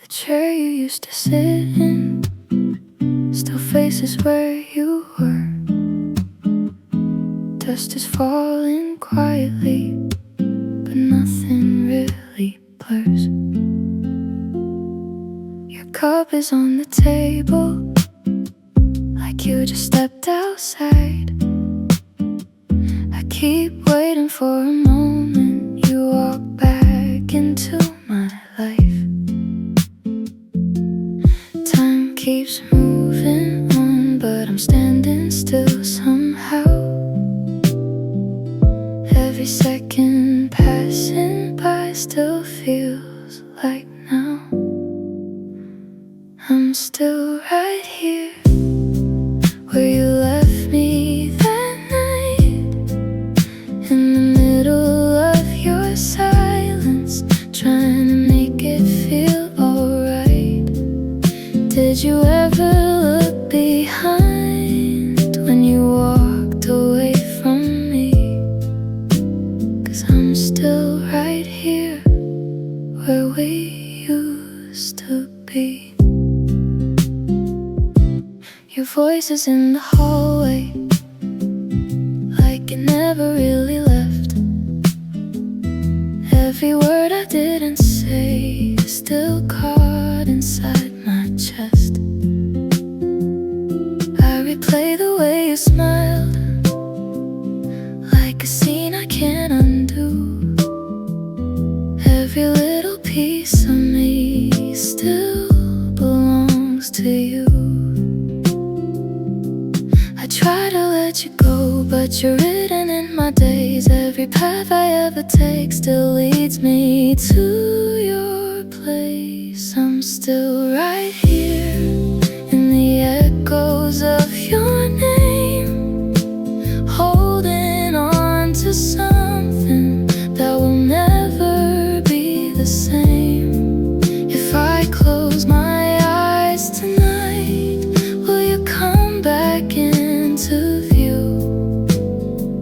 The chair you used to sit in still faces where you were. Dust is falling quietly, but nothing really blurs. Your cup is on the table, like you just stepped outside. I keep waiting for a moment you walk back into my life. Time keeps moving on, but I'm standing still somehow. Every second passing by still feels like now. I'm still right here where you left me that night, in the middle of your silence, trying to make it feel alright. Did you ever look behind when you walked away from me? 'Cause I'm still right here where we used to be. Your voice is in the hallway, like it never really left. Every word I didn't say is still caught inside my chest. I replay the way you smiled, like a scene I can't undo. Every little piece of me still belongs to you. Try to let you go, but you're written in my days. Every path I ever take still leads me to your place. I'm still right here in the echoes of your name, holding on to something that will never be the same. If I close my eyes tonight, will you come back into view,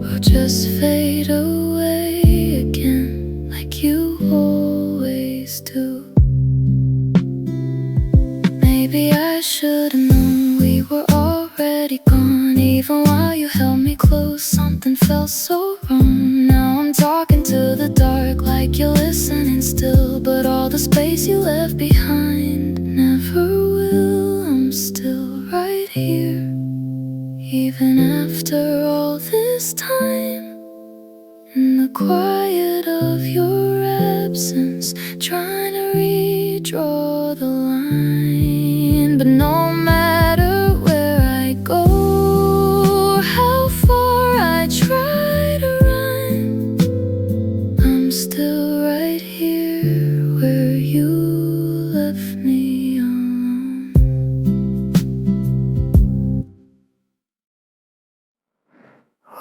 or just fade away again like you always do? Maybe I should've known we were already gone. Even while you held me close, something felt so wrong. Now I'm talking to the dark like you're listening still, but all the space you left behind never will. I'm still right here, even after all this time, in the quiet of your absence, trying to redraw the line. But no matter where I go, or how far I try to run, I'm still right here where you left me alone.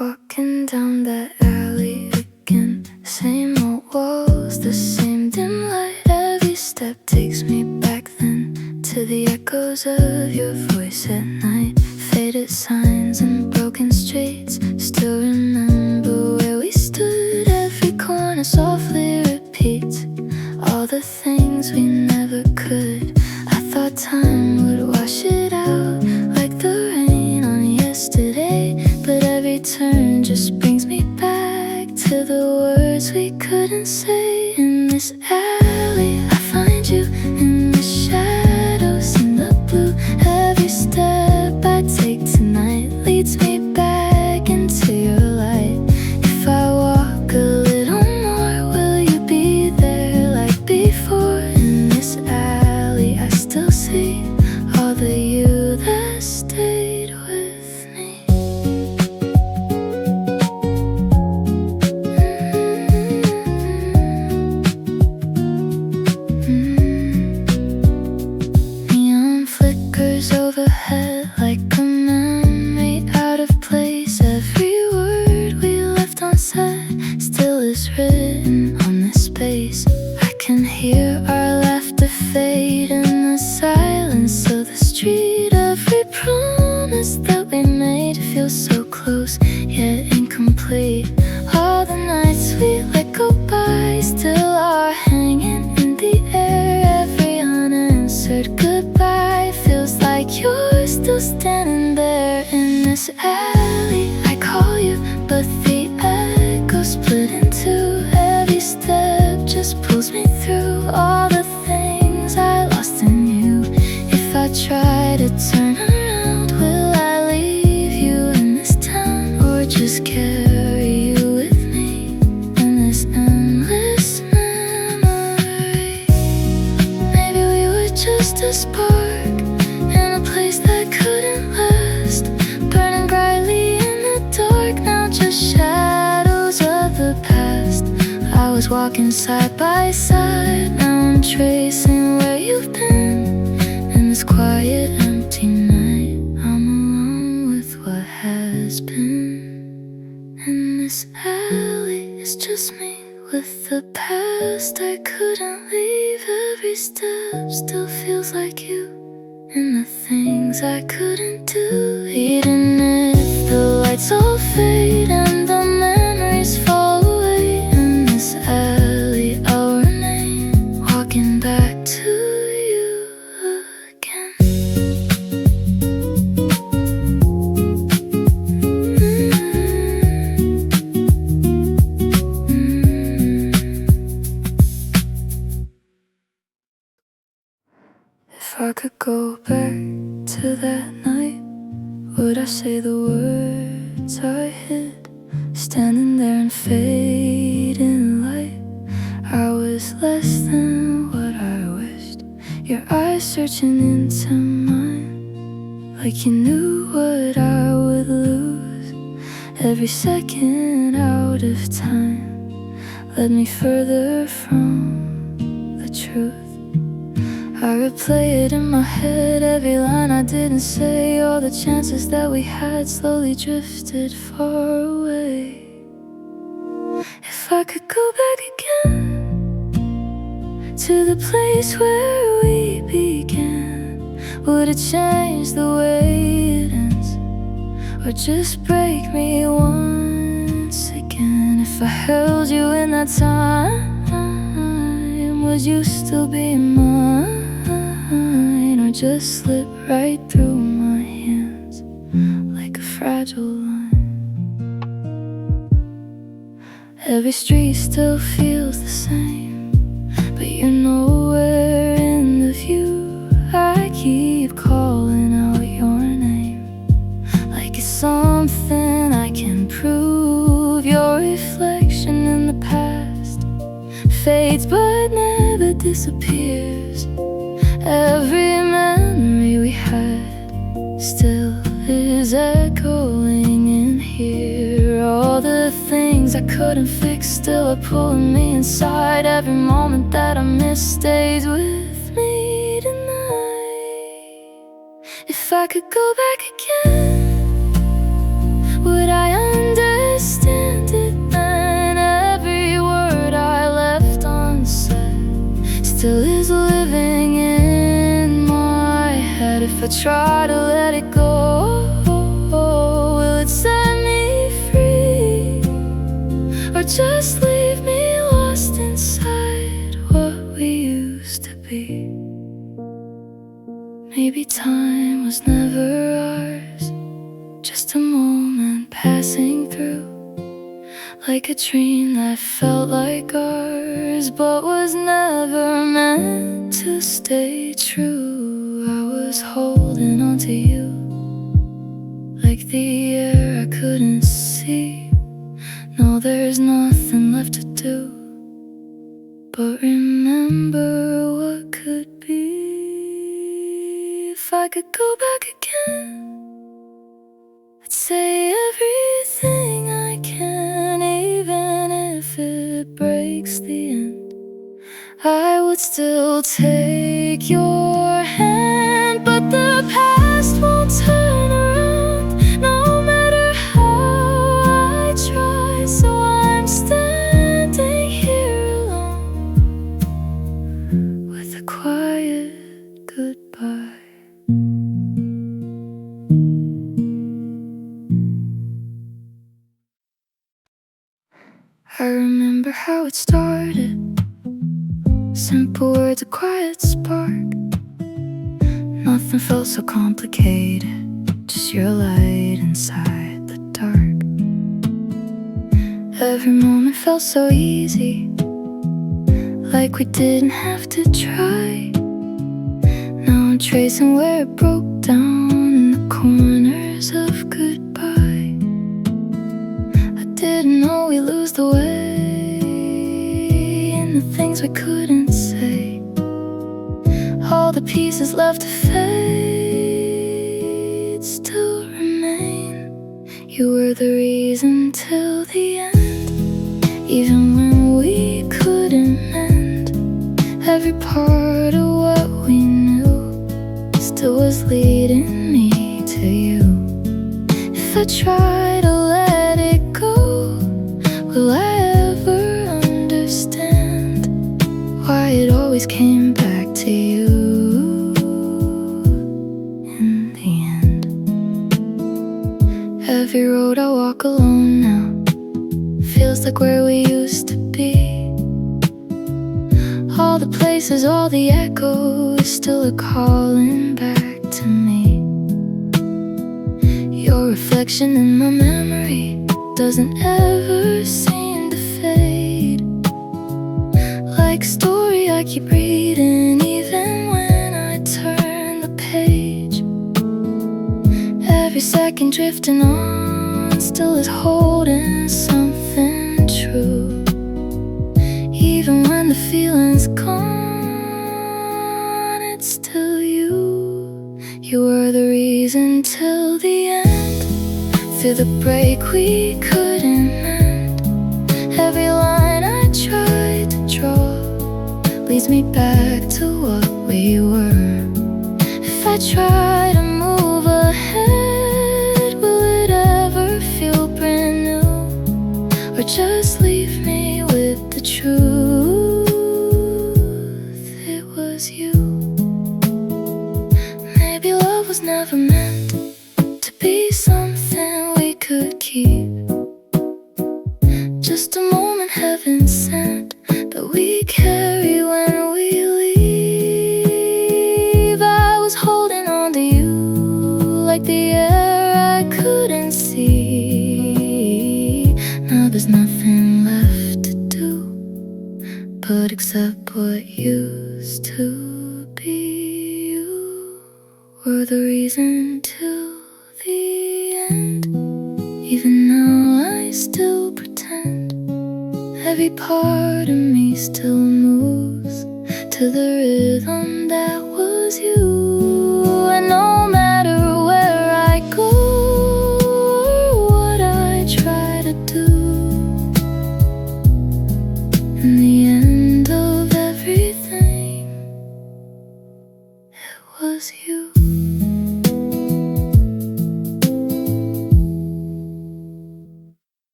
Walking down that alley again, same old walls, the same dim light. Every step takes me back then to the echoes of your voice at night. Faded signs and broken streets, still remember where we stood. Every corner softly repeats all the things we never could. I thought time would wash it out like the rain on yesterday, but every turn just brings me back to the words we couldn't say. In this alley I find you, in the shadows, in the blue. Every step I take tonight leads me back into your light. If I walk a little more, will you be there like before? In this alley I still see all the you that stayed with me. Neon flickers overhead like a memory out of place. Every word we left unsaid still is written on this space. I can hear our laughter fade in the silence of the street. Every promise that we made feels so close, yet incomplete. All the nights we let go by still are hanging in the air. Every unanswered all the things I lost in you. If I try to turn around, will I leave you in this town, or just carry you with me in this endless memory? Maybe we were just a spark in a place that couldn't last, burning brightly in the dark, now just shadows of the past. I was walking side by side, now I'm tracing where you've been. In this quiet, empty night, I'm alone with what has been. In this alley, it's just me with the past I couldn't leave. Every step still feels like you, and the things I couldn't do. Even if the lights all fade and the memories fall away, in this alley I'll remain, walking back to you again. If I could go back to that night, would I say the words I hid? Standing there in fading light, I was less than what I wished. Your eyes searching into mine, like you knew what I would lose. Every second out of time led me further from the truth. I replay it in my head, every line I didn't say. All the chances that we had slowly drifted far away. If I could go back again to the place where we began, would it change the way it ends, or just break me once again? If I held you in that time, would you still be mine, or just slip right through my hands like a fragile line? Every street still feels the same, but you're nowhere in the view. I keep calling out your name, like it's something I can prove. Your reflection in the past fades but never disappears. Every memory we had still is echoing in here. All the things I couldn't fix still are pulling me inside. Every moment that I miss stays with me tonight. If I could go back again, would I understand it then? Every word I left unsaid still is living in my head. If I try to let it go, will it set me free, or just leave me lost inside what we used to be? Maybe time was never ours, just a moment passing through, like a dream that felt like ours, but was never meant to stay true. I was holding on to you, like the air I couldn't see. No, there's nothing left to do but remember what could be. If I could go back again, I'd say everything I can, even if it breaks the end. I would still take your hand, but the past won't turn around, no matter how I try. So I'm standing here alone with a quiet goodbye. I remember how it started, simple words, a quiet spark. Nothing felt so complicated, just your light inside the dark. Every moment felt so easy, like we didn't have to try. Now I'm tracing where it broke down in the corners of goodbye. I didn't know we lose the way in the things we couldn't say. All the pieces left to fade still remain. You were the reason till the end, even when we couldn't mend. Every part of what we knew still was leading me to you. If I try to let it go, will I ever understand why it always came back to you in the end? Every road I walk alone now feels like where we used to be. All the places, all the echoes still are calling back to me. Your reflection in my memory doesn't ever seem to fade. Like a story I keep reading even when I turn the page. Every second drifting on still is holding something true. Even when the feeling's gone, it's still you. You were the reason till the end. Through the break we couldn't mend. Every line I tried to draw leads me back to what we were. If I try to move ahead, will it ever feel brand new? Or just leave me with the truth? It was you. Maybe love was never meant to be something we could keep. Just a moment heaven sent that we carry when we leave. I was holding on to you like the air I couldn't see. Now there's nothing left to do but accept what used to be. You were the reason till the end. Even now I still pretend. Every part of me still moves to the rhythm that was you. And no matter where I go or what I try to do, in the end of everything, it was you.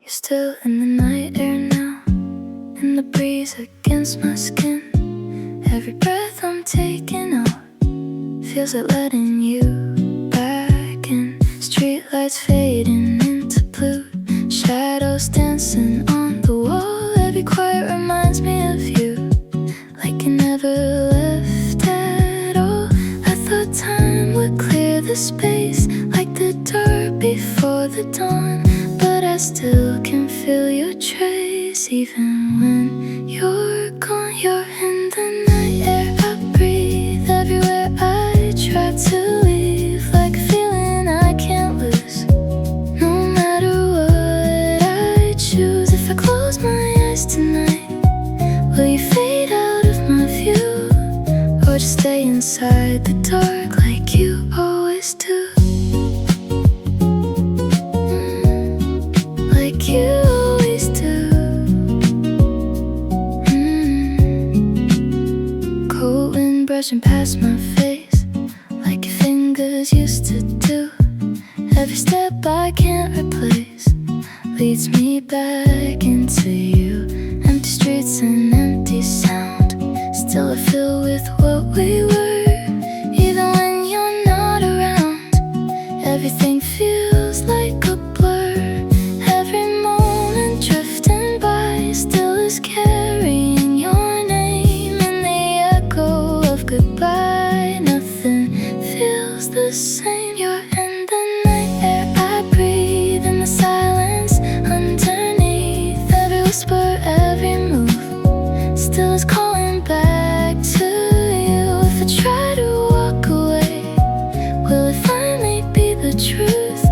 You're still in the night air now, in the breeze against my skin. Every breath I'm taking out feels like letting you back in. Streetlights fading into blue, shadows dancing on the wall. Every quiet reminds me of you, like you never left at all. I thought time would clear the space, like the dark before the dawn. But I still can feel your trace, even when you're gone. You're in the night air I breathe, everywhere I try to leave. Like a feeling I can't lose, no matter what I choose. If I close my eyes tonight, will you fade out of my view, or just stay inside the dark like you always do? Like you always do. Cold wind brushing past my face, like your fingers used to do. Every step I can't replace leads me back into you. Empty streets and empty sound, still I feel with what we were. Even when you're not around, everything feels like a blur. Every moment drifting by still is carrying your name in the echo of goodbye. Nothing feels the same. You're in the night air I breathe, in the silence underneath. Every whisper, every move still is calling back to you. If I try to walk away, will it finally be the truth,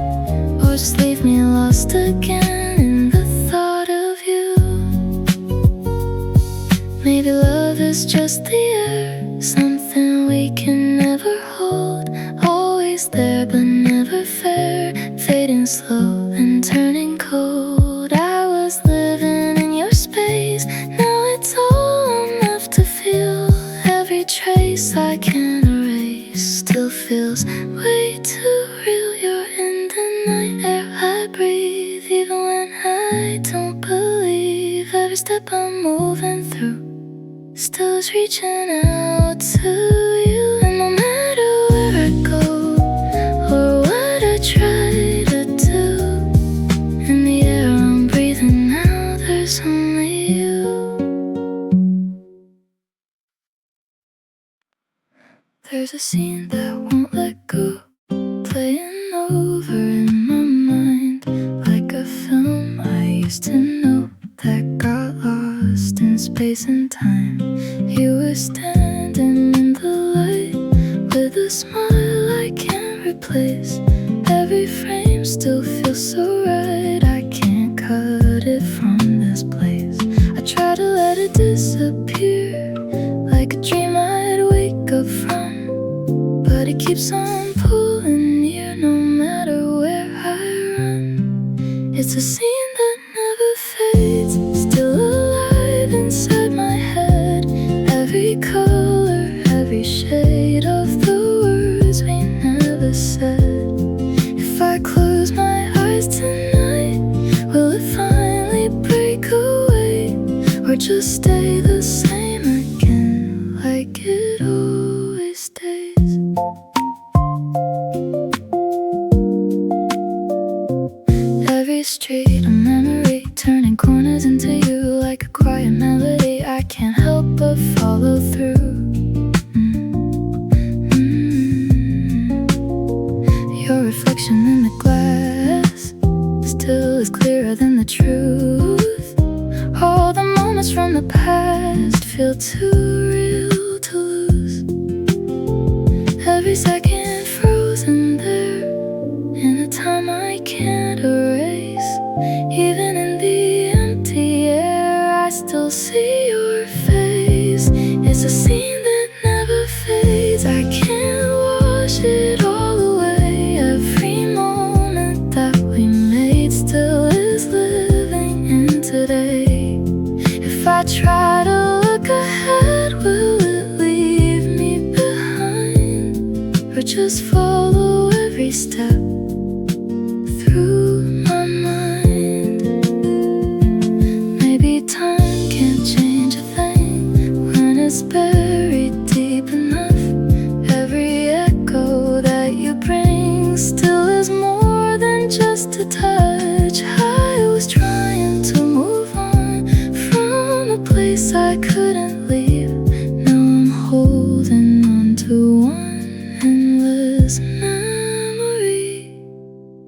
or just leave me lost again in the thought of you? Maybe love is just the air, something we can never hold, always there but never fair, fading slow and turning cold. I was living in your space, now it's all I'm left to feel. Every trace I can erase still feels way too real. You're in the night air I breathe, even when I don't believe. Every step I'm moving through still is reaching out to you. And no matter where I go or what I try to do, in the air I'm breathing now, there's only you. There's a scene that won't let go, playing over in my mind, like a film I used to know that got lost in space and time. You were standing in the light with a smile I can't replace. Every frame still feels so right, I can't cut it from this place. I try to let it disappear, like a dream I'd wake up from, but it keeps on pulling near no matter where I run. It's a scene that never fades, still alive inside my head. Every color, every shade of the words we never said. If I close my eyes tonight, will it finally break away, or just stay the same again, like it always stays? Every street a memory, turning corners into you like a quiet melody I can't help but follow through. Your reflection in the glass still is clearer than the truth. All the moments from the past feel too real to lose. Every second frozen there in a time I can't erase. Even in the empty air I still see your face. It's a scene that never fades, I can't wash it all away. Every moment that we made still is living in today. If I try to look ahead, will it leave me behind, or just follow every step through my mind? Maybe time can't change a thing when it's buried deep enough. Every echo that you bring still is more than just a touch. I was trying to move on from a place I couldn't leave. Now I'm holding on to one endless memory.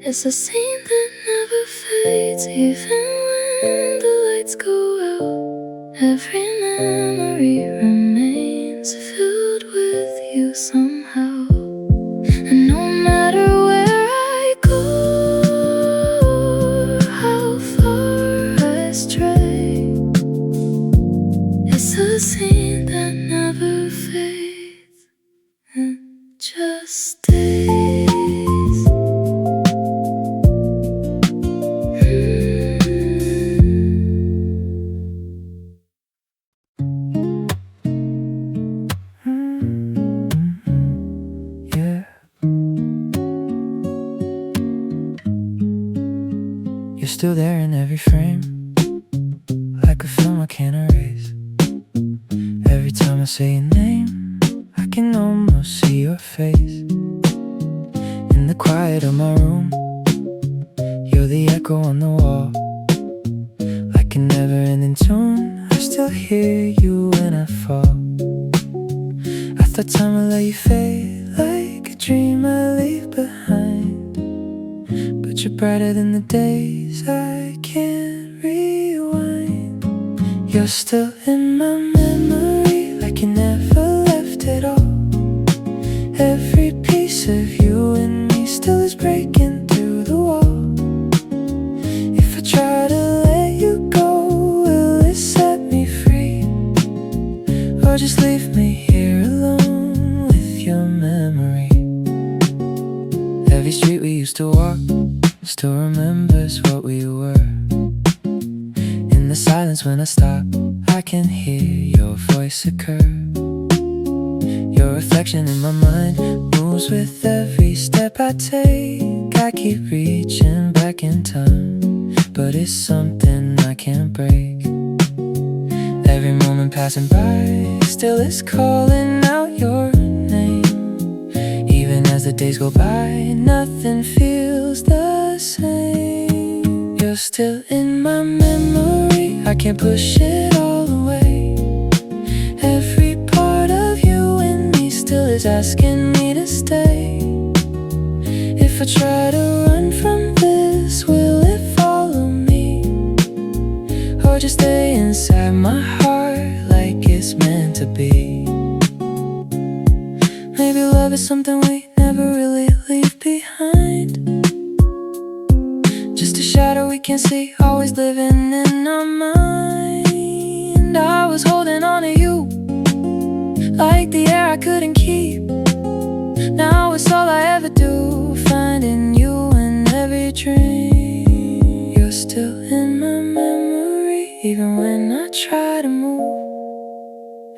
It's a scene that never fades, even when the lights go out. Every memory remains filled with you somehow. And no matter where I go, how far I stray, it's a scene that never fades and just stays. You're still there in every frame, like a film I can't erase. Every time I say your name, I can almost see your face. In the quiet of my room, you're the echo on the wall. Like a never-ending tune, I still hear you when I fall. I thought time would let you fade, like a dream I leave behind. But you're brighter than the days I can't rewind. You're still in my memory. or just leave me here alone with your memory. Every street we used to walk still remembers what we were. In the silence when I stop, I can hear your voice occur. Your reflection in my mind moves with every step I take. I keep reaching back in time, but it's something I can't break. Every moment passing by still is calling out your name. Even as the days go by, nothing feels the same. You're still in my memory, I can't push it all away. Every part of you in me still is asking me to stay. If I try to run from this, will it follow me? Or just stay inside my heart like it's meant to be? Maybe love is something we never really leave behind. Just a shadow we can't see, always living in our mind. I was holding on to you like the air I couldn't keep. Now it's all I ever do, finding you in every dream. You're still in my memory, even when I try to move.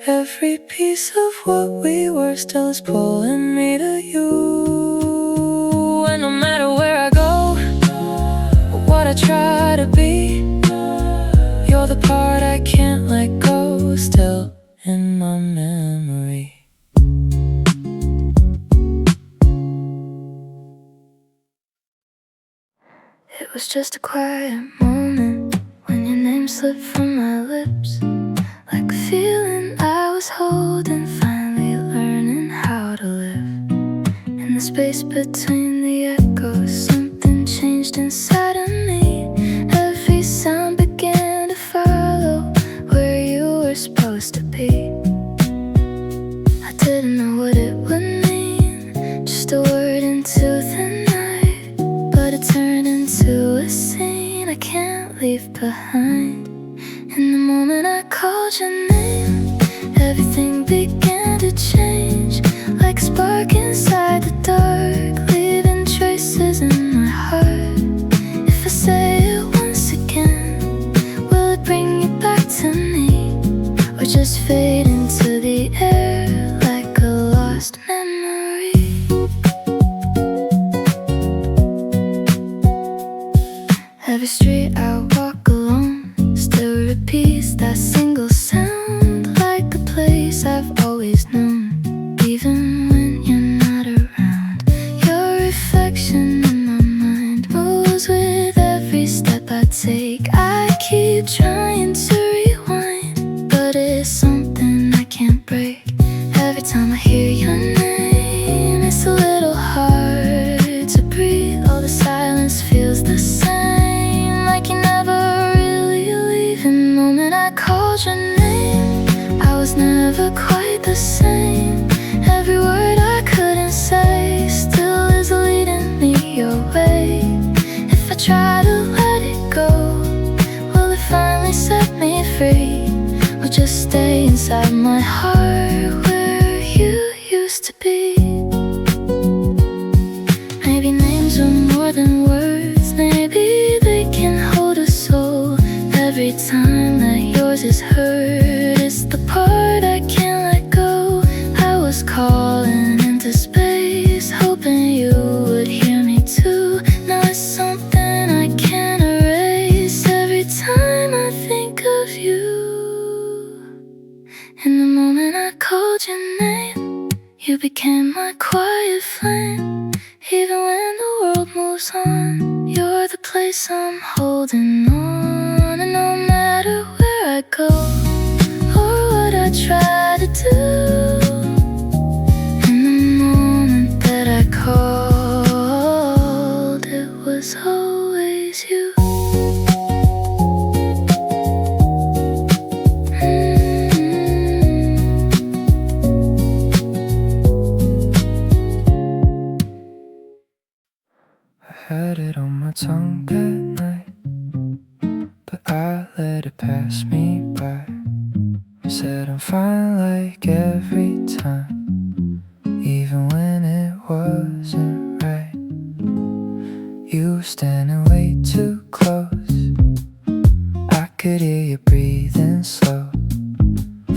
Every piece of what we were still is pulling me to you. And no matter where I go, or what I try to be, you're the part I can't let go, still in my memory. It was just a quiet moment when your name slipped from my lips, like a feeling I was holding, finally learning how to live. In the space between the echoes, something changed inside of me. Every sound began to follow where you were supposed to be. I didn't know what it would mean, just a word into the night, but it turned into a scene I can't leave behind. In the moment I called your name, everything began to change, like a spark inside the dark, leaving traces in my heart. If I say it once again, will it bring you back to me, or just fade into the air like a lost memory? Every street I walk alone still repeats that single sound, like a place I've always known, even when you're not around. Your reflection in my mind moves with every step I take. I keep trying to rewind, but it's something I can't break. Every time I hear your name, it's a little hard to breathe. All the silence feels the same, like you never really leave. In the moment I called your name, I was never quite the same. Every word I couldn't say still is leading me your way. If I try to let it go, will it finally set me free, or just stay inside my heart where you used to be? Maybe names are more than words, maybe they can hold a soul. Every time that yours is heard, it's the part I can't let go. I was calling into space, hoping you would hear me too. Now it's something I can't erase. Every time I think of you, in the moment I called your name, you became my quiet flame. Even when the world moves on, you're the place I'm holding on. And no matter where I go, or what I try to do, in the moment that I called, it was always you. I had it on my tongue that night, but I let it pass me by. Said I'm fine like every time, even when it wasn't right. You were standing way too close, I could hear you breathing slow.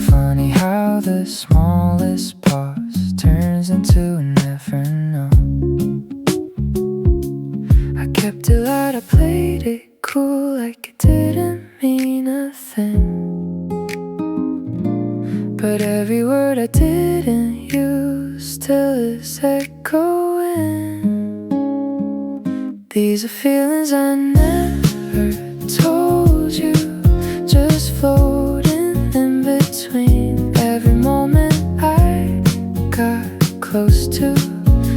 Funny how the smallest pause turns into a never know. I kept it light, I played it cool, like it didn't mean a thing. But every word I didn't use still is echoing. These are feelings I never told you, just floating in between. Every moment I got close to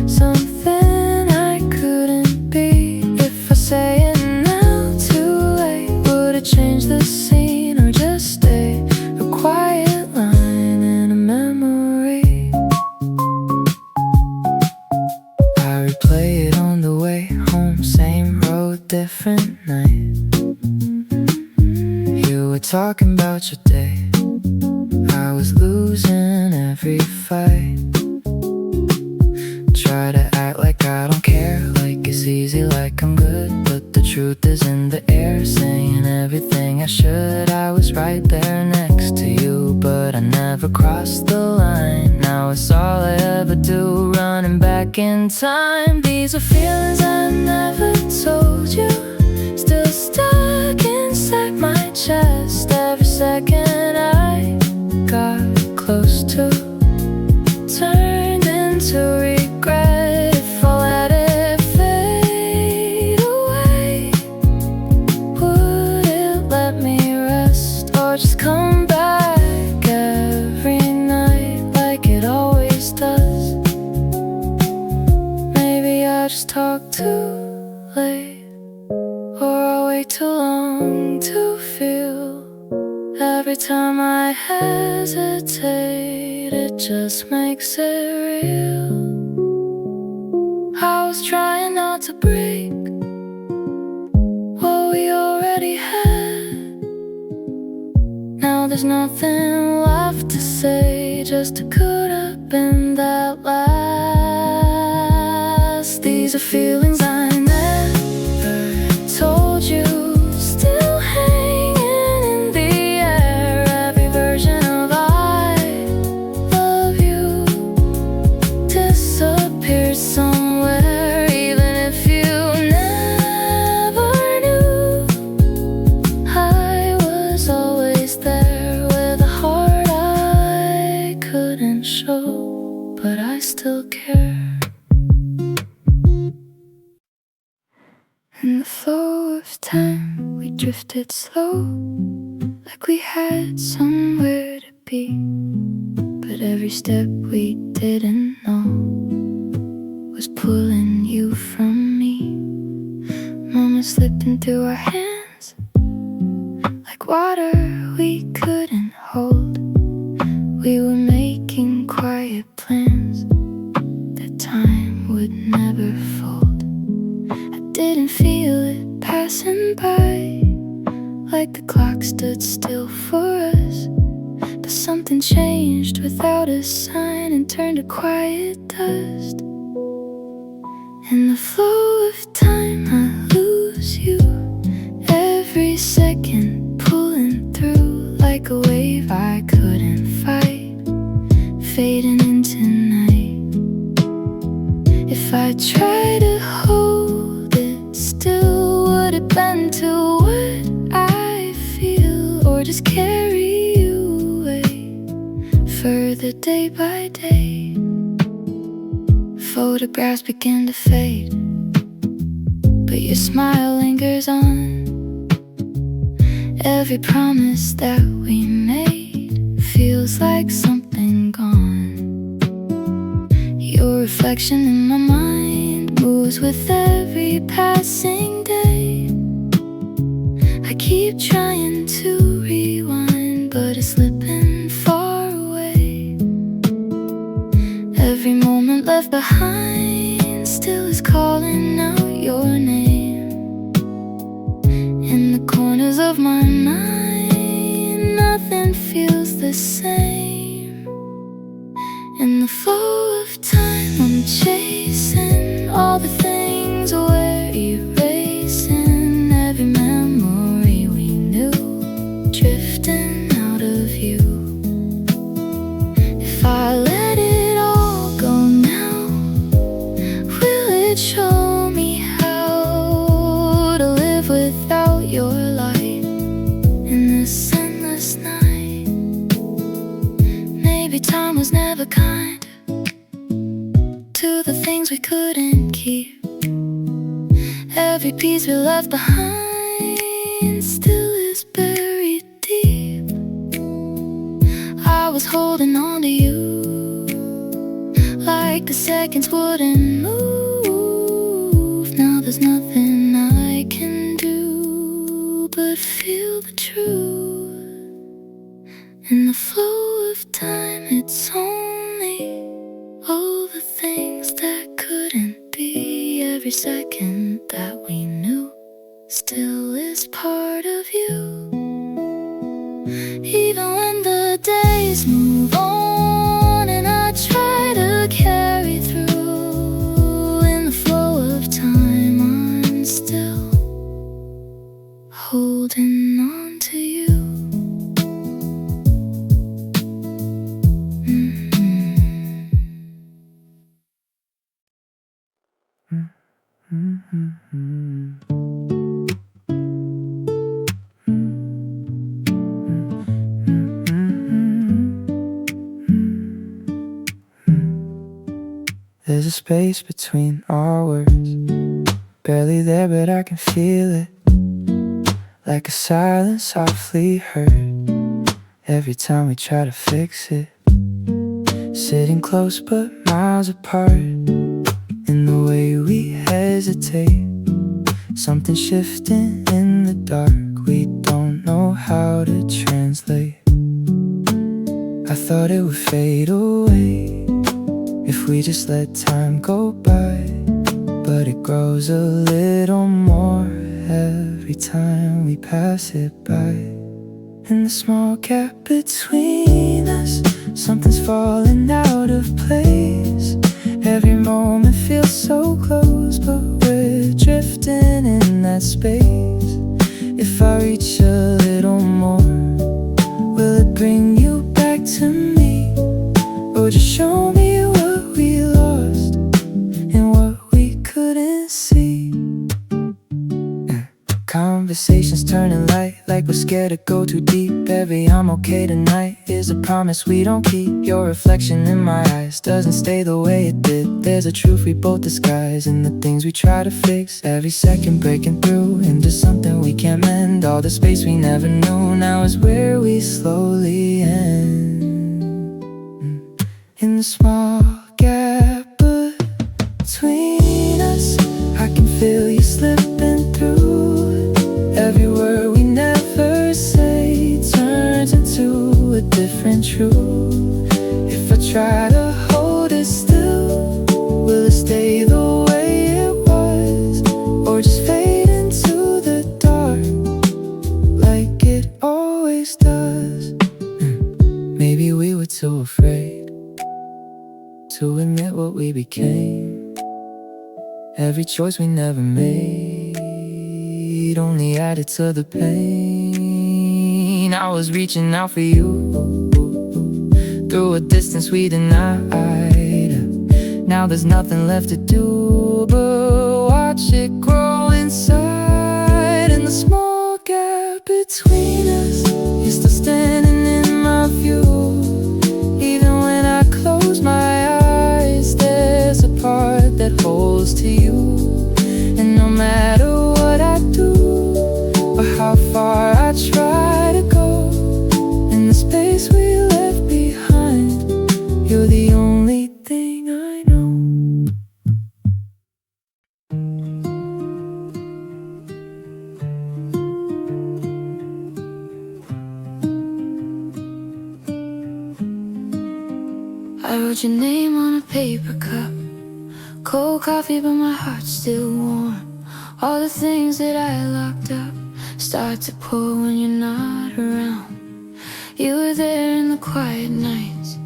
something I couldn't be. If I say it now too late, would it change the scene or just stay a quiet line in a memory? I replay it on the way home, same road, different night. You were talking about your day, I was losing every fight. Try to act like I don't care, like it's easy, like I'm good, but the truth is in the air, saying everything I should. I was right there next to you, but I never crossed the line. Now it's all I ever do, running back in time. These are feelings I never told you, still stuck inside my chest. Every second I got close to turned into regret. If I let it fade away, would it let me rest or just come back every night like it always does? Maybe I just talk too late, or I wait too long to feel. Every time I hesitate, it just makes it real. I was trying not to break what we already had. Now there's nothing left to say, just it could have been that last. These are feelings I never told you, still hanging in the air. Every version of I love you disappears somewhere, even if you never knew. I was always there with a heart I couldn't show, but I still care. In the flow of time, we drifted slow, like we had somewhere to be. But every step we didn't know was pulling you from me. Moments slipping through our hands, like water we couldn't hold. We were making quiet plans that time would never fold. I didn't feel it passing by, like the clock stood still for us. But something changed without a sign and turned to quiet dust. In the flow of time I lose you, every second pulling through like a wave I couldn't fight, fading into night. If I try to hold it still, would it bend to what I feel, or just carry you away further day by day? Photographs begin to fade, but your smile lingers on. Every promise that we made feels like something gone. Your reflection in my mind moves with every passing day. I keep trying to rewind, but it's slipping far away. Every moment left behind still is calling out your name. In the corners of my mind, nothing feels the same. the flow of time, I'm chasing all the things we're erasing. Every memory we knew, drifting out of you. If I let it all go now, will it show me how to live without your light in this endless night? Maybe time was never kind to the things we couldn't keep. Every piece we left behind still is buried deep. I was holding on to you like the seconds wouldn't move. Now there's nothing I can do but feel the truth. In the flow of time, it's only all the things that couldn't be. Every second that we knew still is part of you. Even when the days move on and I try to carry through, in the flow of time I'm still holding on to you. There's a space between our words, barely there but I can feel it, like a silence softly heard every time we try to fix it. Sitting close but miles apart, in the way we hesitate, something shifting in the dark we don't know how to translate. I thought it would fade away if we just let time go by, but it grows a little more every time we pass it by. In the small gap between us, something's falling out of place. Every moment feels so close, but we're drifting in that space. If I reach a little more, will it bring you back to me? Or just show me what we lost and what we couldn't see? Conversations turning light, like we're scared to go too deep. Every I'm okay tonight is a promise we don't keep. Your reflection in my eyes doesn't stay the way it did. There's a truth we both disguise in the things we try to fix. Every second breaking through into something we can't mend. All the space we never knew now is where we slowly end. In the small gap between us, I can feel you slipping through. Every word we never say turns into a different truth. If I try to hold it still, will it stay the way it was, or just fade into the dark like it always does? Maybe we were too afraid to admit what we became. Every choice we never made only added to the pain. I was reaching out for you through a distance we denied. Now there's nothing left to do but watch it grow inside. In the small gap between us, you're still standing in my view. Even when I close my eyes, there's a part that holds to you. And no matter what I do or how far I try to go, in the space we left behind, you're the only thing I know. I wrote your name on a paper cup, cold coffee but my heart's still warm. All the things that I locked up start to pour when you're not around. You were there in the quiet nights,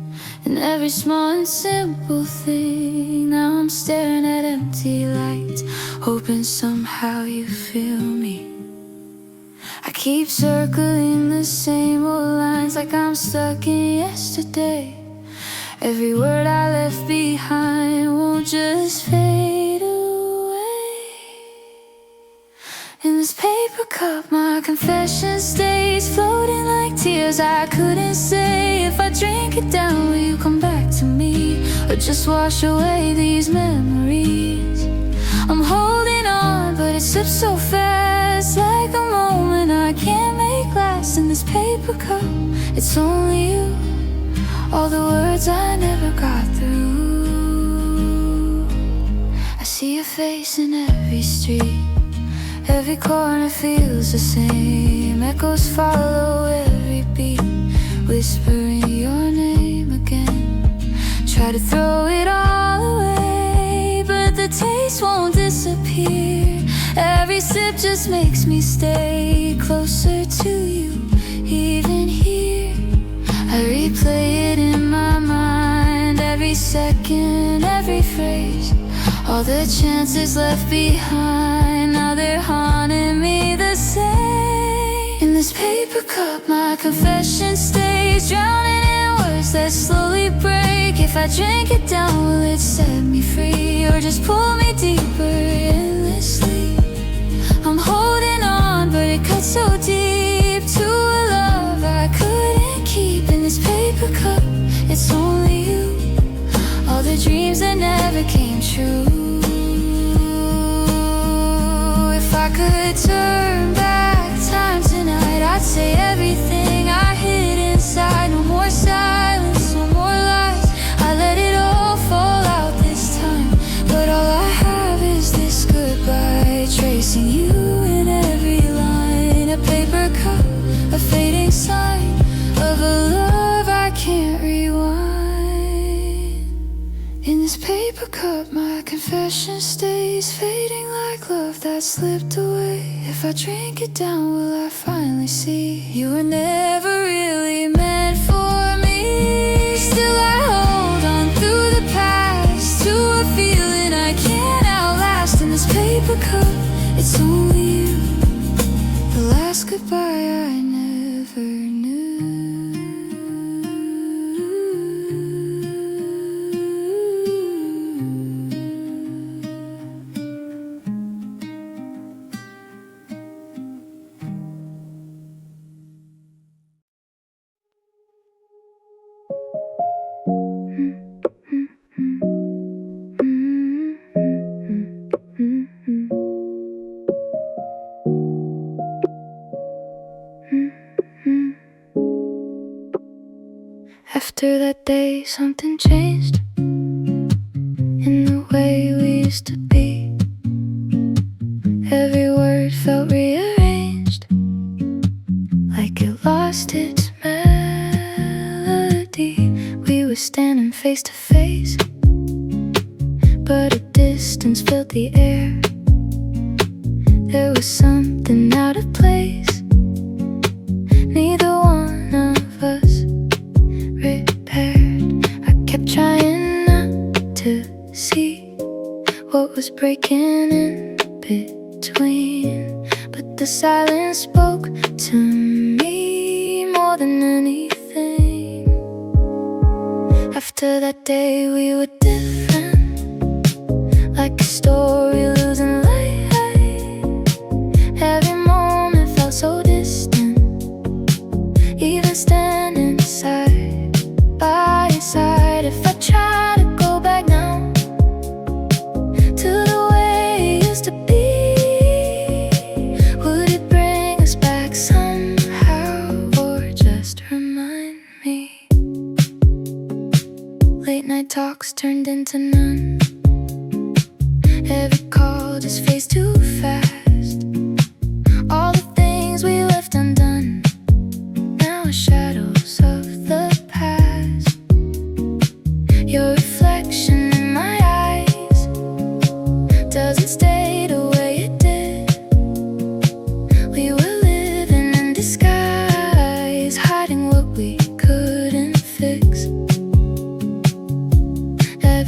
and in every small and simple thing. Now I'm staring at empty lights, hoping somehow you feel me. I keep circling the same old lines like I'm stuck in yesterday. Every word I left behind won't just fade away. In this paper cup, my confession stays floating like tears I couldn't say. If I drink it down, will you come back to me, or just wash away these memories? I'm holding on, but it slips so fast, like a moment I can't make last. In this paper cup, it's only you, all the words I never got through. I see your face in every street, every corner feels the same. Echoes follow every beat, whispering your name again. Try to throw it all away, but the taste won't disappear. Every sip just makes me stay closer to you, even here. I replay it in my mind, every second, every phrase. All the chances left behind, now they're haunting me the same. In this paper cup, my confession stays, drowning in words that slowly break. If I drink it down, will it set me free, or just pull me deeper endlessly? I'm holding on, but it cuts so deep to a love I couldn't keep. In this paper cup, it's only you, all the dreams that never came true. If I could turn back time tonight, I'd say everything I hid inside. No more silence, no more lies, I let it all fall out this time. But all I have is this goodbye, tracing you in every line. A paper cup, a fading sign of a love I can't rewind. In this paper cup, my confession stays, fading like love that slipped away. If I drink it down, will I finally see you were never really meant for me? Still I hold on through the past to a feeling I can't outlast. In this paper cup, it's only you, the last goodbye I never knew. After that day, something changed in the way we used to be. Every word felt rearranged, like it lost its melody. We were standing face to face, but a distance filled the air. There was something out of place, neither one of us repaired. I kept trying not to see what was breaking in between, but the silence spoke to me more than anything. After that day we were different, like a story losing light. Every moment felt so distant, even standing side by side. If I try to go back now to the way it used to be, would it bring us back somehow, or just remind me? Late night talks turned into none. Every call just phased too fast. All the things we left undone now are shadows of the past. Your reflection in my eyes doesn't stay the way it did. We were living in disguise, hiding what we couldn't fix.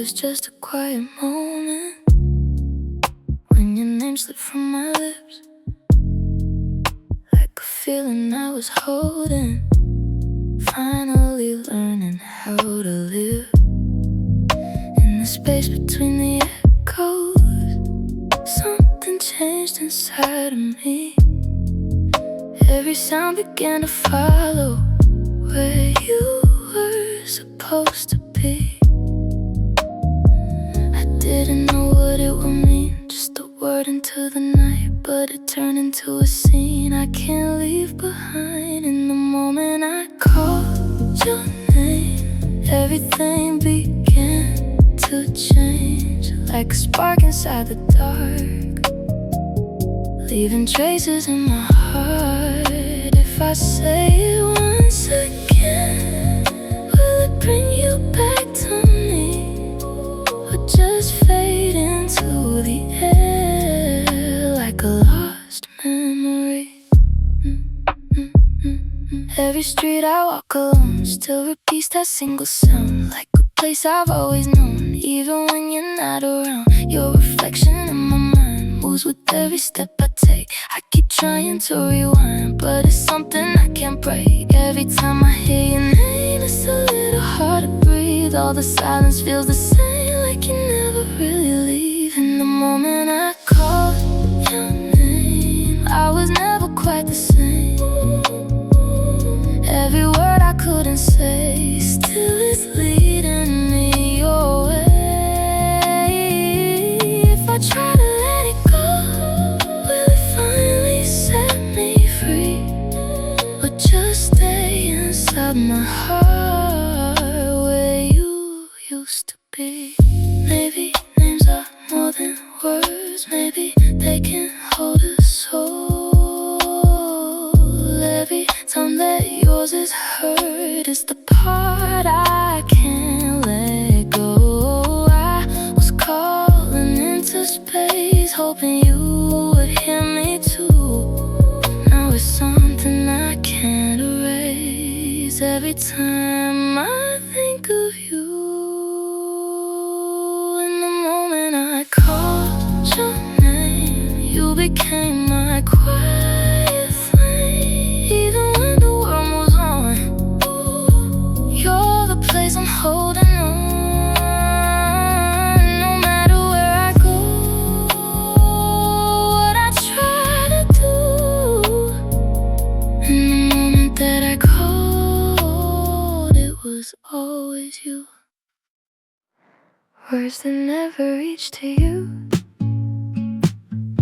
was just a quiet moment when your name slipped from my lips, like a feeling I was holding, finally learning how to live in the space between the echoes. Something changed inside of me. Every sound began to follow where you were supposed to be. I didn't know what it would mean, just a word into the night, but it turned into a scene I can't leave behind. In the moment I called your name, everything began to change, like a spark inside the dark, leaving traces in my heart. If I say it once again, will it bring you back to me, or just fade into the air like a lost memory? Every street I walk alone still repeats that single sound, like a place I've always known. Even when you're not around, your reflection in my mind moves with every step I take. I keep trying to rewind, but it's something I can't break. Every time I hear your name, it's a little hard to breathe. All the silence feels the same, like you never really leave. In the moment I call your name, I was never quite the same. Every word I couldn't say still is leading me your way. If I try to let it go, will it finally set me free, or just stay inside my heart where you used to be? Maybe names are more than words, maybe they can hold a soul. Every time that yours is heard, it's the part I can't let go. I was calling into space, hoping you would hear me too. Now it's something I can't erase. Every time I think of you, in the moment I called your name, you became my quiet flame. Even when the world moves on, you're the place I'm holding on. No matter where I go, what I try to do, in the moment that I called, it was always you. Words that never reach to you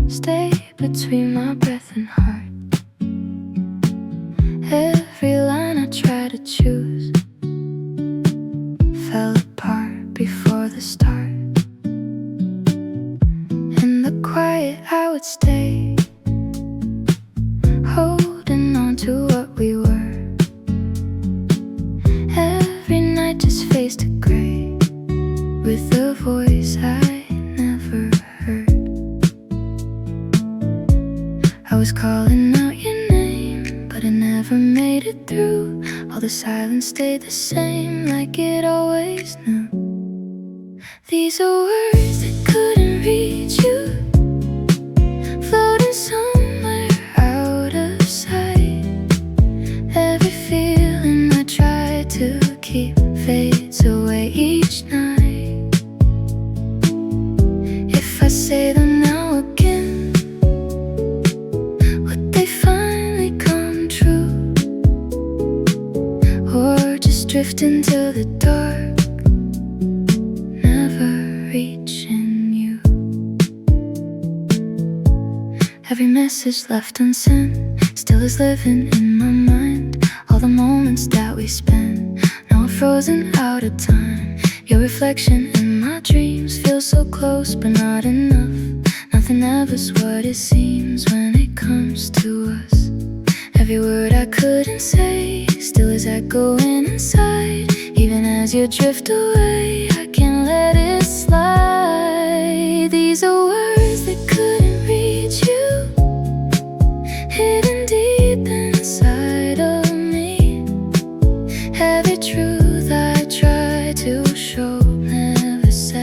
stay between my breath and heart. Every line I try to choose fell apart before the start. In the quiet I would stay, holding on to what we were. Every night just faced to gray with a voice I never heard. I was calling out your name, but I never made it through. All the silence stayed the same, like it always knew. These are words that couldn't reach you, floating somewhere out of sight. Every feeling I try to keep fades away each night. If I say them now again, would they finally come true, or just drift into the dark, never reaching you? Every message left unsent still is living in my mind. All the moments that we spent, now we're frozen out of time. Your reflection in my dreams feels so close but not enough. Nothing ever's what it seems when it comes to us. Every word I couldn't say still is echoing inside. Even as you drift away, I can't let it slide. These are words that couldn't reach you, hidden deep inside of me. Every truth I try to show never said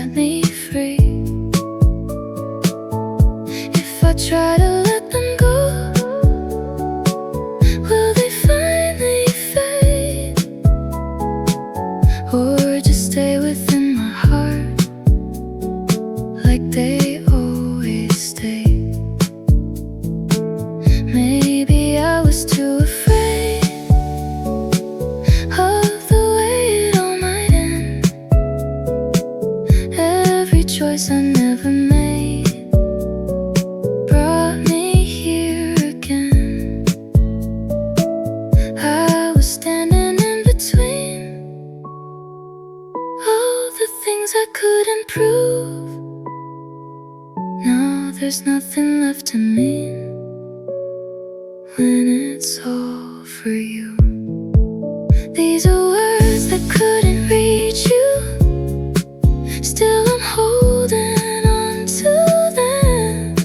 there's nothing left to mean when it's all for you. These are words that couldn't reach you, still I'm holding on to them.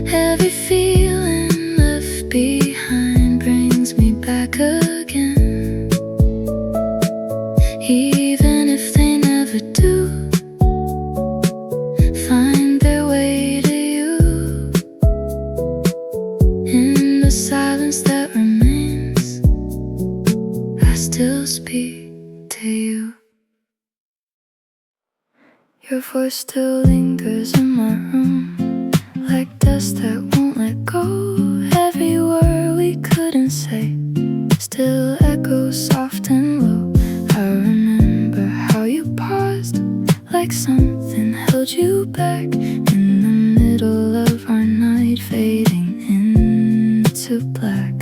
Every feeling left behind brings me back again, even if they never do find their way to you. In the silence that remains, I still speak to you. Your voice still lingers in my room, like dust that won't let go. Every word we couldn't say still echoes soft and low. I remember how you paused, like something held you back in the middle of our night, fading into black.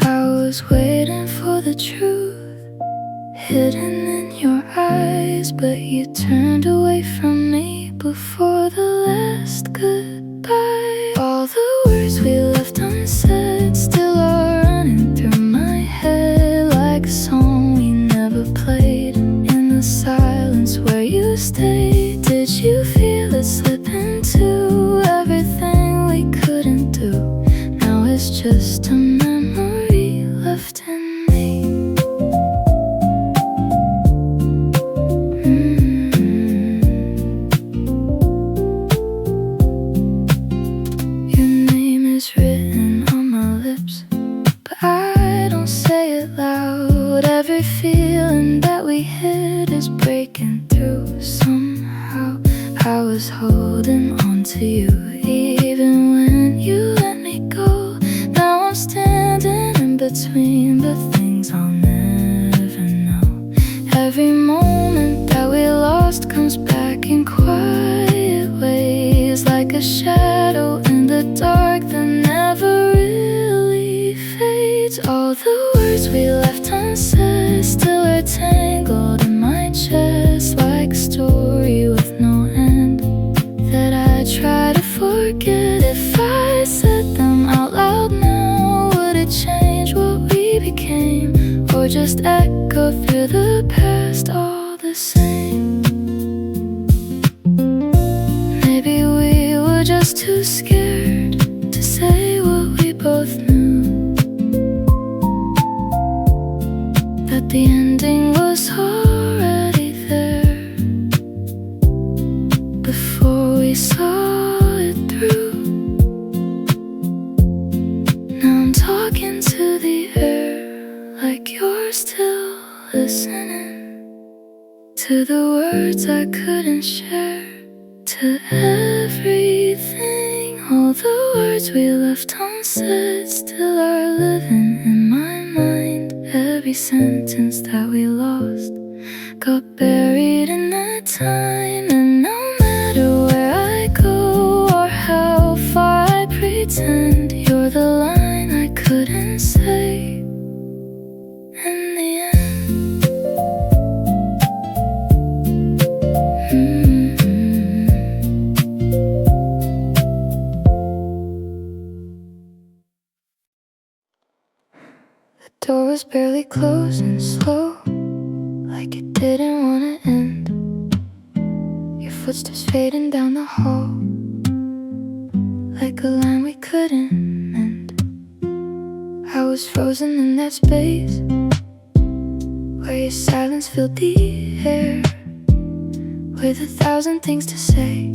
I was waiting for the truth hidden in your eyes, but you turned away from me before the last goodbye. All the words we left unsaid still are running through my head, like a song we never played. In the silence where you stayed, did you feel it slip into everything we couldn't do? Now it's just a memory left in me. Your name is written on my lips, but I don't say it loud. Every feeling that we hid is breaking through somehow. I was holding on to you even when you let me go. Now I'm standing in between the things I'll never know. Every moment that we lost comes back in quiet ways, like a shadow in the dark that never really fades. All the words we left unsaid still are tangled in my chest, like a story with no end that I try to forget. If I said them out loud now, would it change what we became, or just echo through the past all the same? Maybe we were just too scared to say what we both knew, that the ending was already there before we saw it through. Now I'm talking to the air like you're still listening to the words I couldn't share, to everything. All the words we left unsaid still are living in my mind. Every sentence that we lost got buried in that time. And no matter where I go or how far I pretend, you're the line I couldn't say in the end. The door was barely closing, slow, like it didn't want to end. Your footsteps fading down the hall, like a line we couldn't mend. I was frozen in that space where your silence filled the air, with 1,000 things to say,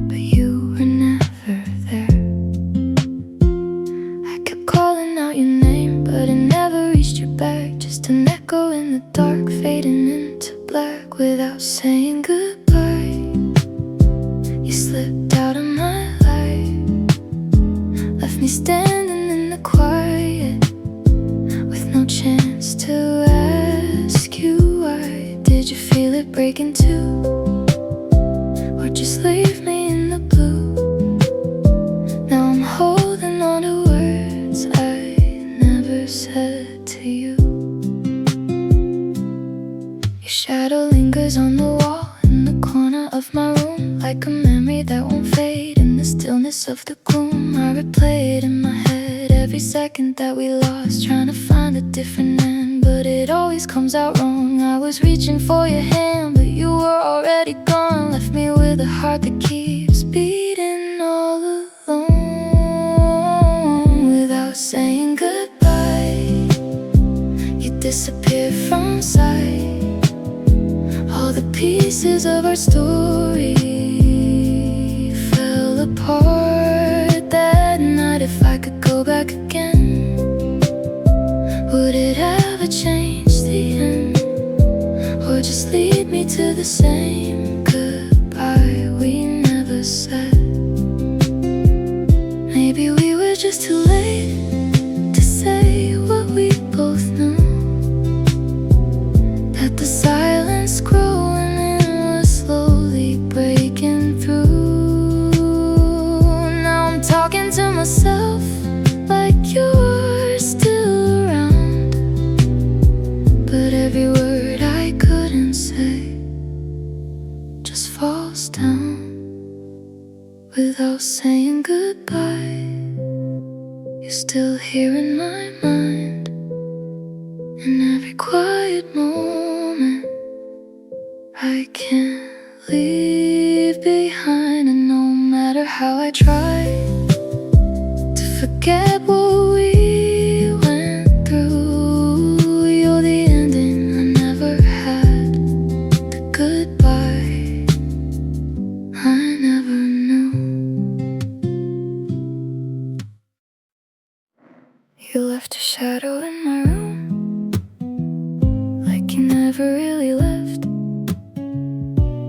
but you were never there. I kept calling out your name, but it never reached your back. Just an echo in the dark, fading into black without saying goodbye. You slipped out of my life, left me standing in the quiet, with no chance to ask you why. Did you feel it breaking too, or just leave me in the blue? Now I'm holding on to words I never said to you. Your shadow lingers on the wall in the corner of my room, like a memory that won't fade in this stillness of the gloom. I replay it in my head every second that we lost, trying to find a different end, but it always comes out wrong. I was reaching for your hand, but you were already gone. Left me with a heart that keeps beating all alone. Without saying goodbye, you disappeared from sight. All the pieces of our story fell apart that night. If I could go back again, would it ever change the end, or just lead me to the same goodbye we never said? Maybe we were just too late to say what we both knew, that the silence growing in was slowly breaking through. Now I'm talking to myself like you're still around, but every word I couldn't say just falls down. Without saying goodbye, you're still here in my mind. In every quiet moment I can't leave behind. And no matter how I try to forget what we went through, you're the ending I never had, the goodbye I never knew. You left a shadow in my room, like you never really left.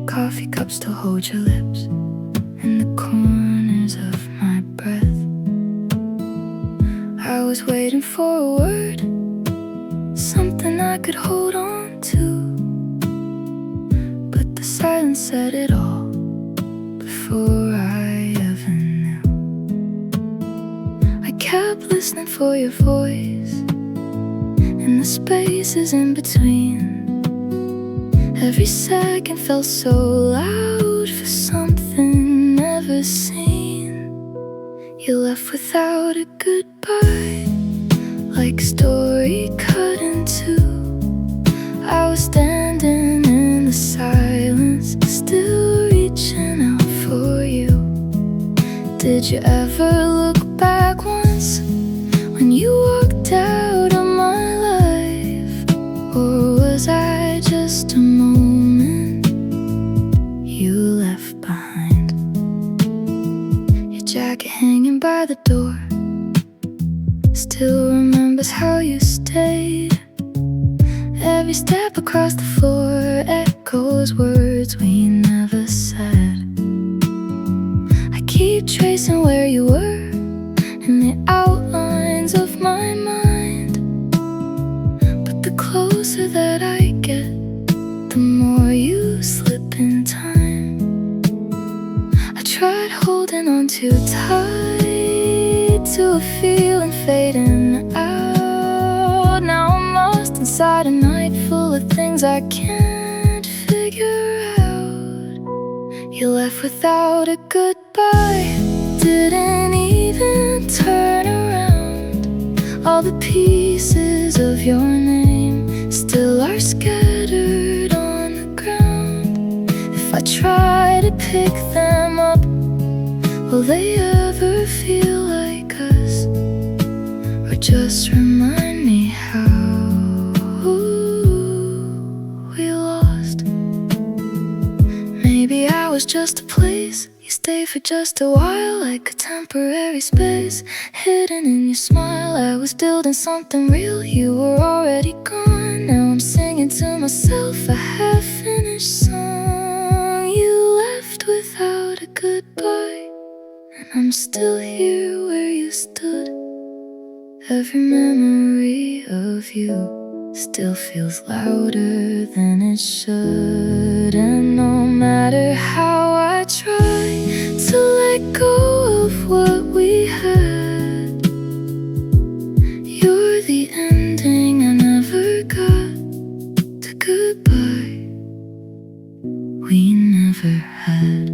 Coffee cups to hold your lips, and the corners of my breath. I was waiting for a word, something I could hold on to, but the silence said it all before I ever knew. I kept listening for your voice in the spaces in between. Every second felt so loud for something never seen. You left without a goodbye, like a story cut in two. I was standing in the silence, still reaching out for you. Did you ever look back once when you walked out of my life? Or was I just a moment you left behind? Your jacket hanging by the door still remembers how you stayed. Every step across the floor echoes words we never said. I keep tracing where you were in the outlines of my mind, but the closer that I get, the more you slip in time. I tried holding on too tight to a feeling fading out. Now I'm lost inside a night full of things I can't figure out. You left without a goodbye, didn't even turn around. All the pieces of your name still are scattered on the ground. If I try to pick them up, will they ever feel like us, or just remind me how we lost? Maybe I was just a place you stayed for just a while, like a temporary space hidden in your smile. I was building something real, you were already gone. Now I'm singing to myself a half-finished song. You left without a goodbye, and I'm still here where you stood. Every memory of you still feels louder than it should. And no matter how I try to let go of what we had, you're the ending I never got, the goodbye we never had.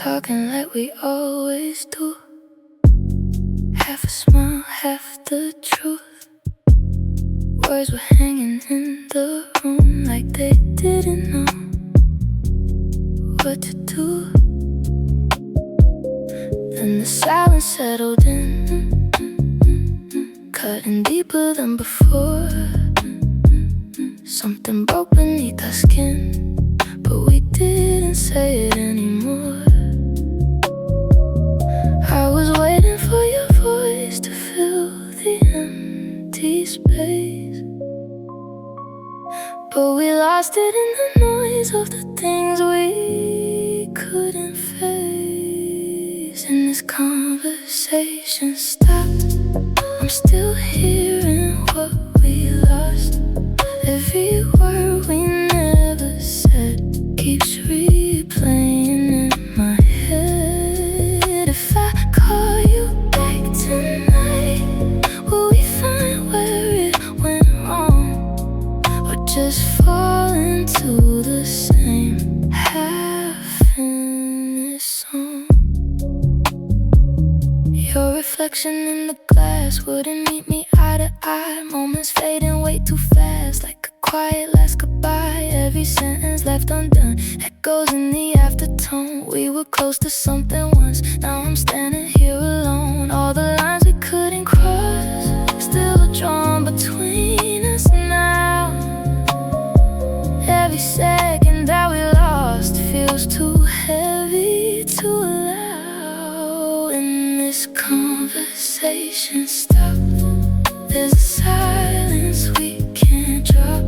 talking like we always do. Half a smile, half the truth. Words were hanging in the room like they didn't know what to do. Then the silence settled in, cutting deeper than before. Something broke beneath our skin, but we didn't say it anymore. I was waiting for your voice to fill the empty space, but we lost it in the noise of the things we couldn't face. And this conversation stopped. I'm still hearing what we lost. Every word we never said keeps replaying in my head. If I call you back tonight, will we find where it went wrong, or just fall into the same half in this song? Your reflection in the glass wouldn't meet me eye to eye. Moments fading way too fast, like a quiet last goodbye. Every sentence left undone echoes in the aftertone. We were close to something once, now I'm standing here alone. All the lines we couldn't cross still are drawn between us now. Every second that we lost feels too heavy to allow. And this conversation stopped. There's a silence we can't drop.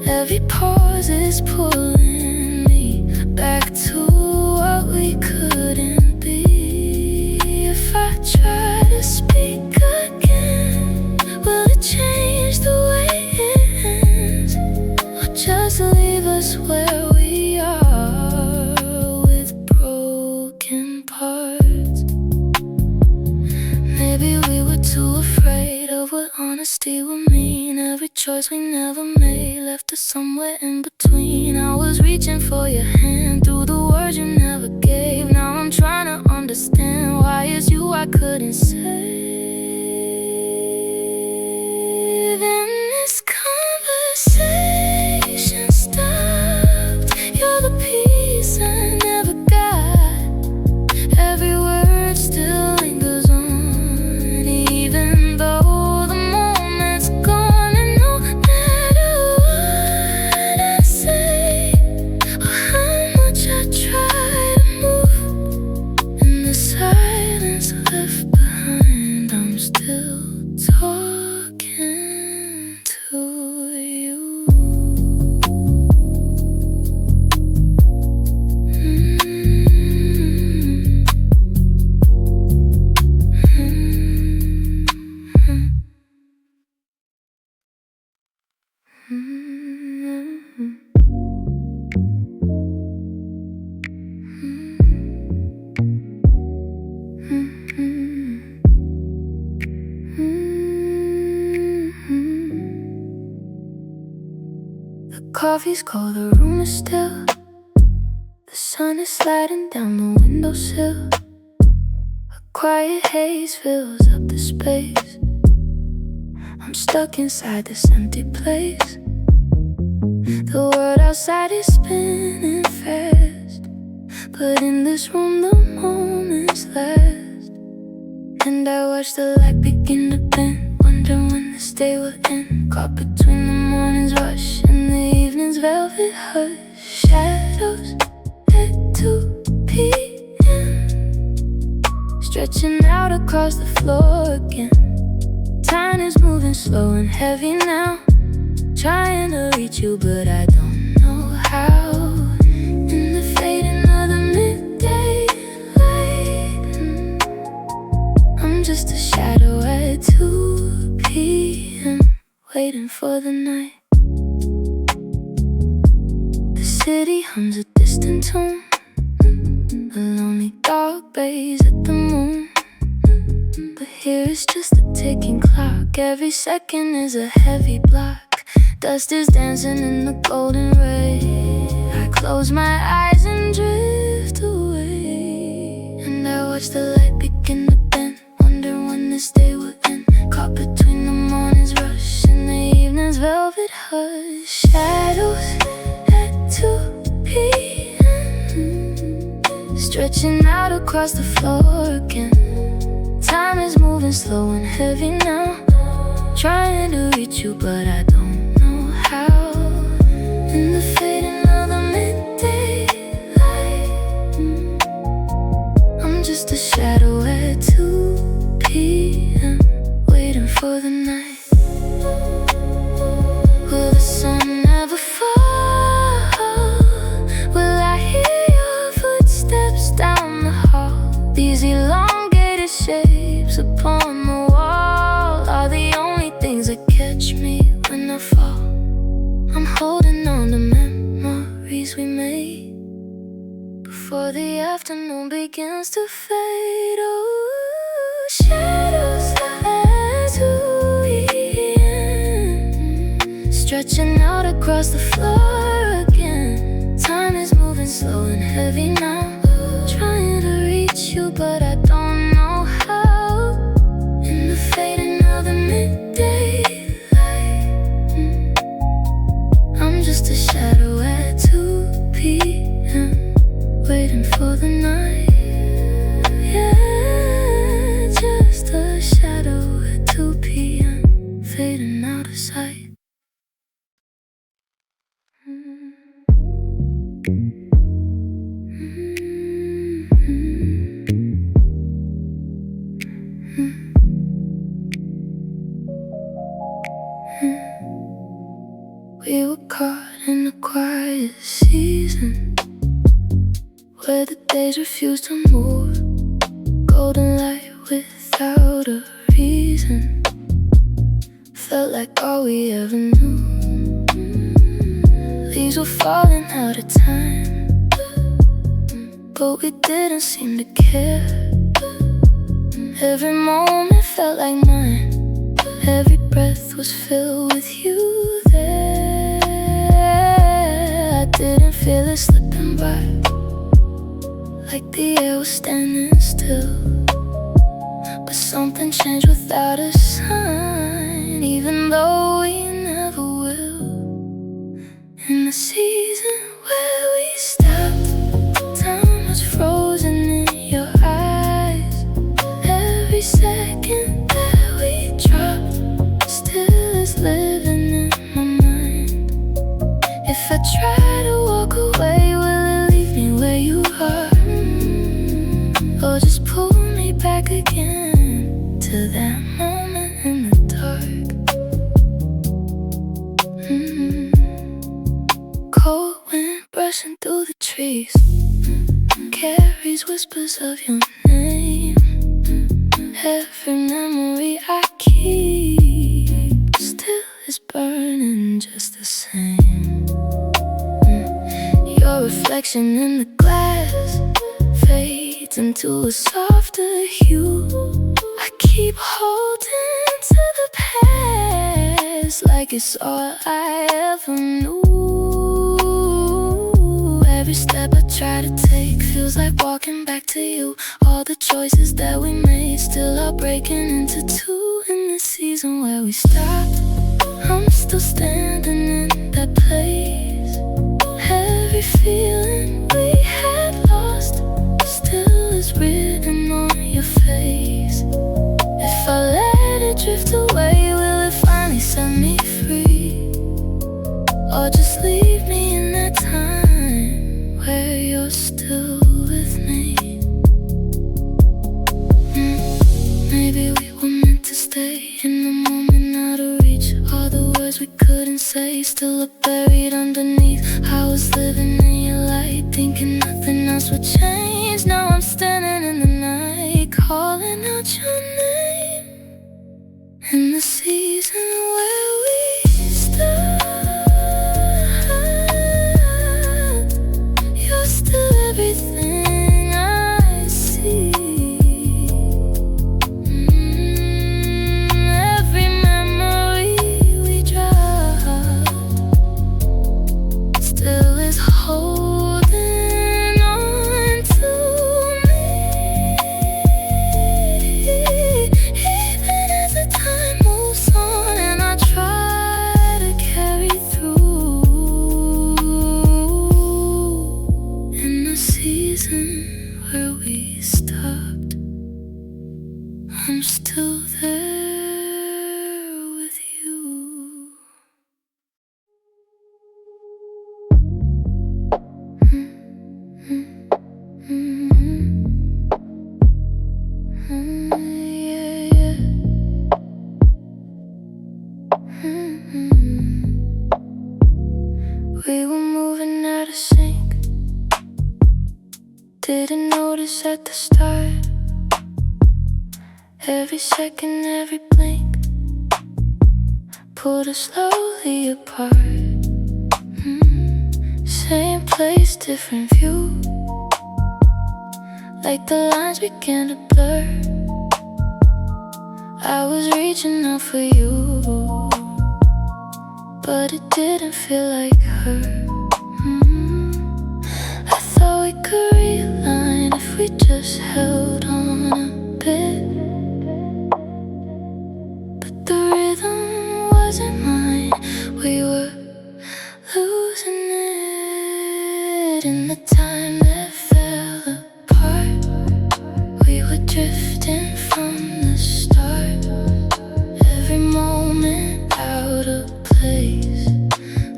Every pause is pulling me back to what we couldn't be. If I try to speak again, will it change the way it ends, or just leave us where we are with broken parts? Maybe we were too afraid of what honesty would mean. Every choice we never made left us somewhere in between. I was reaching for your hand through the words you never gave. Now I'm trying to understand why it's you I couldn't save. And this conversation stopped. You're the piece I never got. Every word still lingers on, even though the moment's gone. And no matter what I say, or how much I try to move, in the silence left behind, I'm still talking to you. The coffee's cold, the room is still. The sun is sliding down the windowsill. A quiet haze fills up the space. I'm stuck inside this empty place. The world outside is spinning fast, but in this room the moments last. And I watch the light begin to bend, wondering when this day will end. Caught between the morning's rush and the evening's velvet hush. Shadows at 2 p.m. stretching out across the floor again. Time is moving slow and heavy now. Trying to reach you, but I don't know how. In the fading of the midday light, I'm just a shadow at 2 p.m. waiting for the night. The city hums a distant tune, a lonely dog bays at the moon. But here it's just a ticking clock. Every second is a heavy block. Dust is dancing in the golden ray. I close my eyes and drift away. watch the light begin to bend, wonder when this day will end. Caught between the morning's rush and the evening's velvet hush. Shadows at 2 p.m. stretching out across the floor again. Time is moving slow and heavy now. Trying to reach you, but I don't know how. In the fading of the midday light, I'm just a shadow at 2 p.m. waiting for the night. Will the sun ever fall? Will I hear your footsteps down the hall? These elongated shapes upon the wall are the only things that catch me when I fall. I'm holding on to memories we made before the afternoon begins to fade. Oh, shadows at 2 p.m. stretching out across the floor again. Time is moving slow and heavy now. Trying to reach you, but I don't know how. In the fading of the midday light, I'm just a shadow at 2 p.m. waiting for the night. Yeah, just a shadow at 2 p.m. fading out of sight. We were caught in a quiet season where the days refused to move. Golden light without a reason felt like all we ever knew. Leaves were falling out of time, but we didn't seem to care. Every moment felt like mine. Every breath was filled with you there. I didn't feel it slipping by, like the air was standing still. But something changed without a sign, even though we never will. In the season where we stopped, time was frozen in your eyes. Every second that we dropped still is living in my mind. If I try to walk away, will it leave me where you are? Or just pull me back again to that moment in the dark? Cold wind brushing through the trees carries whispers of your name. Every memory I keep still is burning just the same. Your reflection in the glass fades into a softer hue. I keep holding to the past like it's all I ever knew. Every step I try to take feels like walking back to you. All the choices that we made still are breaking into two. In this season where we stopped, I'm still standing in that place. Every feeling we had lost still is written on your face. If I let it drift away, will it finally set me free? Or just leave me in that time where you're still with me? Maybe we were meant to stay in the moment, out of reach. All the words we couldn't say still are buried underneath. I was living in your light, thinking nothing else would change. Now I'm standing in the night, calling out your name. In the season where we stopped, you're still everything I see. Every memory we dropped still is holding on to me. didn't notice at the start. Every second, every blink pulled us slowly apart. Same place, different view. Like the lines began to blur. I was reaching out for you, but it didn't feel like her. I thought we could realign if we just held on a bit, but the rhythm wasn't mine. We were losing it in the time that fell apart. We were drifting from the start. Every moment out of place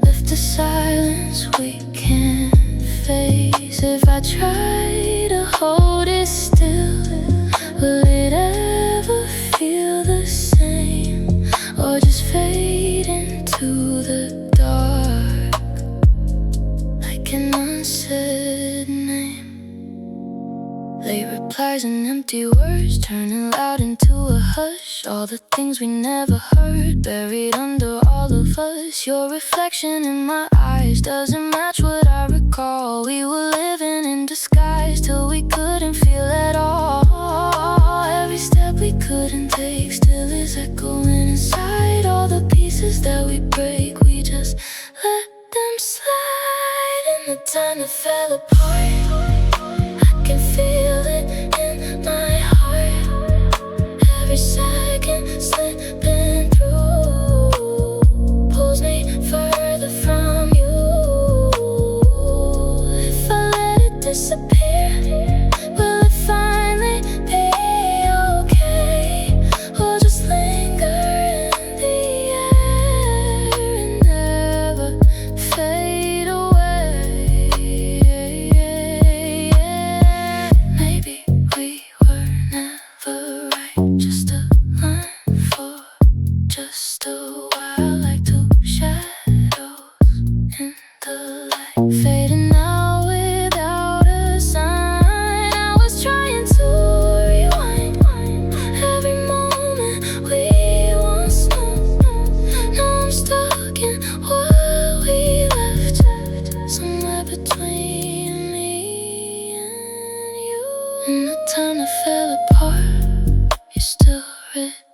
left a silence we can't face. If I try to hold it still, will it ever feel the same, or just fade into the dark like an unsaid name? Late replies and empty words turning loud into a hush. All the things we never heard buried under all of us. Your reflection in my eyes doesn't match what I recall. We were living in disguise till we couldn't feel at all. Every step we couldn't take still is echoing inside. All the pieces that we break, we just let them slide in the time that fell apart. I can feel it in my heart. Every second slipping through pulls me further from you. If I let it disappear, will it finally be okay? We'll just linger in the air and never fade away. Maybe we were never right, just a line for just a while, like two shadows in the light, fading out without a sign. I was trying to rewind every moment we once knew. Now I'm stuck in what we left, somewhere between me and you. In the time that fell apart, you're still written